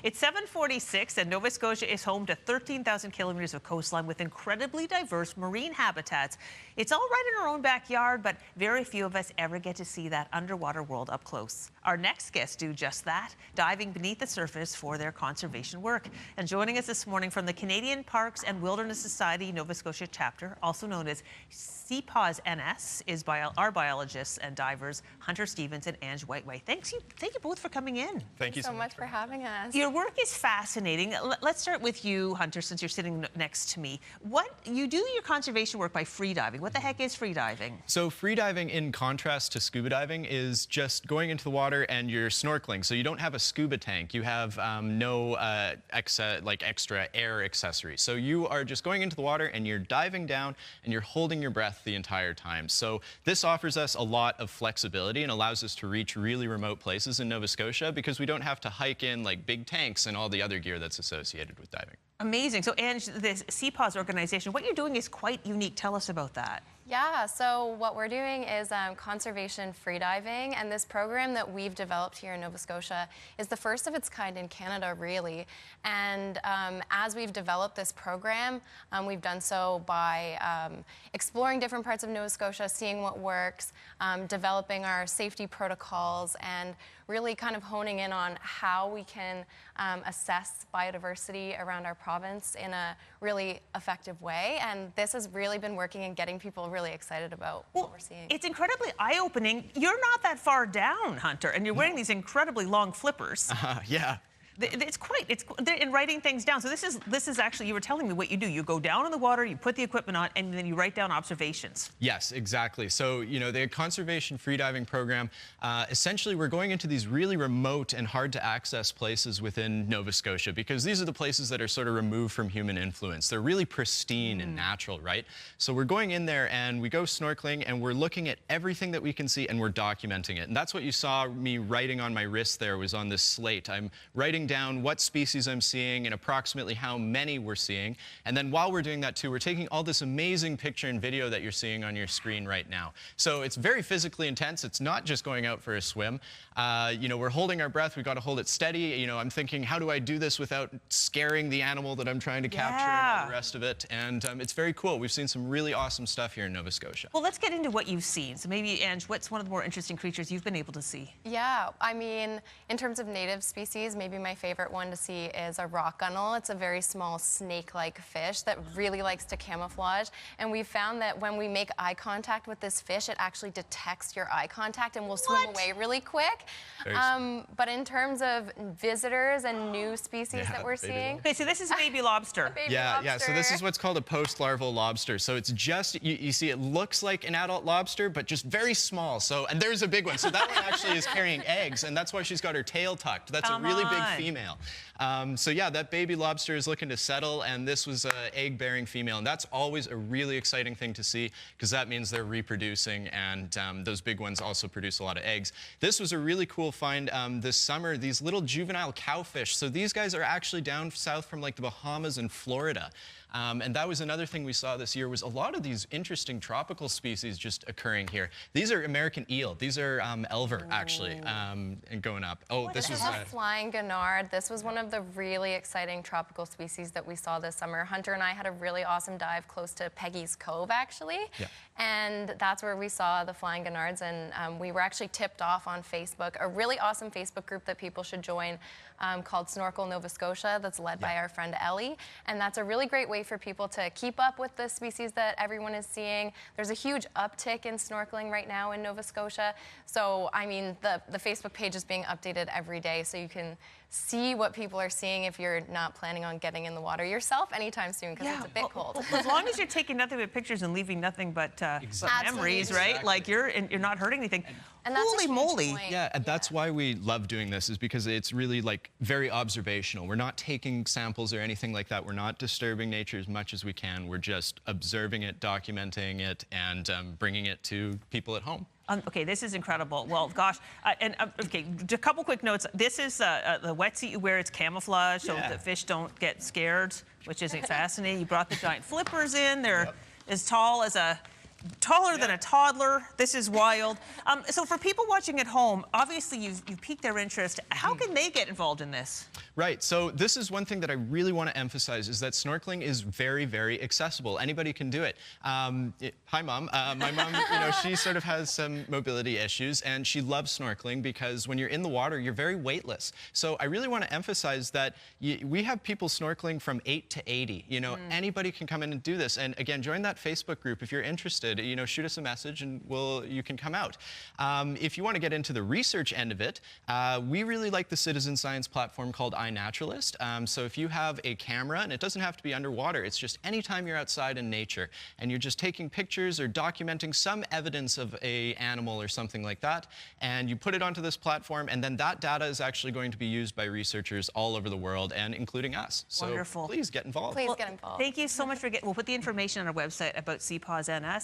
It's 7:46, and Nova Scotia is home to 13,000 kilometers of coastline with incredibly diverse marine habitats. It's all right in our own backyard, but very few of us ever get to see that underwater world up close. Our next guests do just that, diving beneath the surface for their conservation work. And joining us this morning from the Canadian Parks and Wilderness Society Nova Scotia chapter, also known as CPAWS NS, is our biologists and divers Hunter Stevens and Ange Whiteway. Thank you both for coming in. Thank you so much for having us. Your work is fascinating. Let's start with you, Hunter, since you're sitting next to me. You do your conservation work by free diving. What the heck is free diving? So free diving, in contrast to scuba diving, is just going into the water and you're snorkeling. So you don't have a scuba tank. You have no extra air accessories. So you are just going into the water and you're diving down and you're holding your breath the entire time. So this offers us a lot of flexibility and allows us to reach really remote places in Nova Scotia because we don't have to hike in like big tanks and all the other gear that's associated with diving. Amazing. So, Ange, this CPAWS organization, what you're doing is quite unique. Tell us about that. Yeah, so what we're doing is conservation freediving, and this program that we've developed here in Nova Scotia is the first of its kind in Canada, really. And as we've developed this program, we've done so by exploring different parts of Nova Scotia, seeing what works, developing our safety protocols, and really kind of honing in on how we can assess biodiversity around our province in a really effective way. And this has really been working and getting people really excited about what we're seeing. It's incredibly eye-opening. You're not that far down, Hunter, and you're wearing these incredibly long flippers. Yeah. It's in writing things down. So this is actually, you were telling me what you do. You go down in the water, you put the equipment on, and then you write down observations. Yes, exactly. So, the conservation freediving program, essentially we're going into these really remote and hard to access places within Nova Scotia because these are the places that are sort of removed from human influence. They're really pristine and natural, right? So we're going in there and we go snorkeling and we're looking at everything that we can see and we're documenting it. And that's what you saw me writing on my wrist there, was on this slate. I'm writing down what species I'm seeing and approximately how many we're seeing. And then while we're doing that too, we're taking all this amazing picture and video that you're seeing on your screen right now. So it's very physically intense. It's not just going out for a swim. We're holding our breath. We've got to hold it steady. I'm thinking, how do I do this without scaring the animal that I'm trying to capture and all the rest of it? And it's very cool. We've seen some really awesome stuff here in Nova Scotia. Well, let's get into what you've seen. So maybe, Ange, what's one of the more interesting creatures you've been able to see? Yeah, I mean, in terms of native species, maybe my favorite one to see is a rock gunnel. It's a very small snake-like fish that really likes to camouflage. And we found that when we make eye contact with this fish, it actually detects your eye contact and will swim away really quick. But in terms of visitors and new species that we're seeing... Okay, so this is baby lobster. Yeah, so this is what's called a post-larval lobster. So it's just, you see, it looks like an adult lobster, but just very small. So, and there's a big one. So that one actually is carrying eggs, and that's why she's got her tail tucked. That's a really big female. So yeah, that baby lobster is looking to settle, and this was an egg-bearing female, and that's always a really exciting thing to see because that means they're reproducing, and those big ones also produce a lot of eggs. This was a really cool find this summer, these little juvenile cowfish. So these guys are actually down south from like the Bahamas and Florida. And that was another thing we saw this year, was a lot of these interesting tropical species just occurring here. These are American eel. These are elver, actually, and going up. Oh, this was a flying gurnard. This was one of the really exciting tropical species that we saw this summer. Hunter and I had a really awesome dive close to Peggy's Cove, actually. Yeah. And that's where we saw the flying gurnards, and we were actually tipped off on Facebook, a really awesome Facebook group that people should join called Snorkel Nova Scotia, that's led by our friend Ellie. And that's a really great way for people to keep up with the species that everyone is seeing. There's a huge uptick in snorkeling right now in Nova Scotia. So, I mean, the Facebook page is being updated every day, so you can see what people are seeing if you're not planning on getting in the water yourself anytime soon, because it's a bit cold. Well, as long as you're taking nothing but pictures and leaving nothing but memories, right? Exactly. Like you're not hurting anything. And that's holy moly! Point. Yeah, and that's why we love doing this, is because it's really like very observational. We're not taking samples or anything like that. We're not disturbing nature as much as we can. We're just observing it, documenting it, and bringing it to people at home. Okay, this is incredible. Well, gosh, okay, a couple quick notes. This is the wetsuit you wear. It's camouflage, so the fish don't get scared, which is fascinating. You brought the giant flippers in. They're as tall as a taller than a toddler. This is wild. So for people watching at home, obviously you've piqued their interest. How can they get involved in this? Right, so this is one thing that I really want to emphasize is that snorkeling is very, very accessible. Anybody can do it. Hi, Mom. My mom, she sort of has some mobility issues, and she loves snorkeling because when you're in the water, you're very weightless. So I really want to emphasize that we have people snorkeling from 8 to 80. Anybody can come in and do this. And again, join that Facebook group if you're interested. Shoot us a message and you can come out. If you want to get into the research end of it, we really like the citizen science platform called iNaturalist. So if you have a camera, and it doesn't have to be underwater, it's just anytime you're outside in nature and you're just taking pictures or documenting some evidence of an animal or something like that, and you put it onto this platform, and then that data is actually going to be used by researchers all over the world, and including us. So Wonderful. Please get involved. Please get involved. Thank you so much for we'll put the information on our website about CPAWS NS.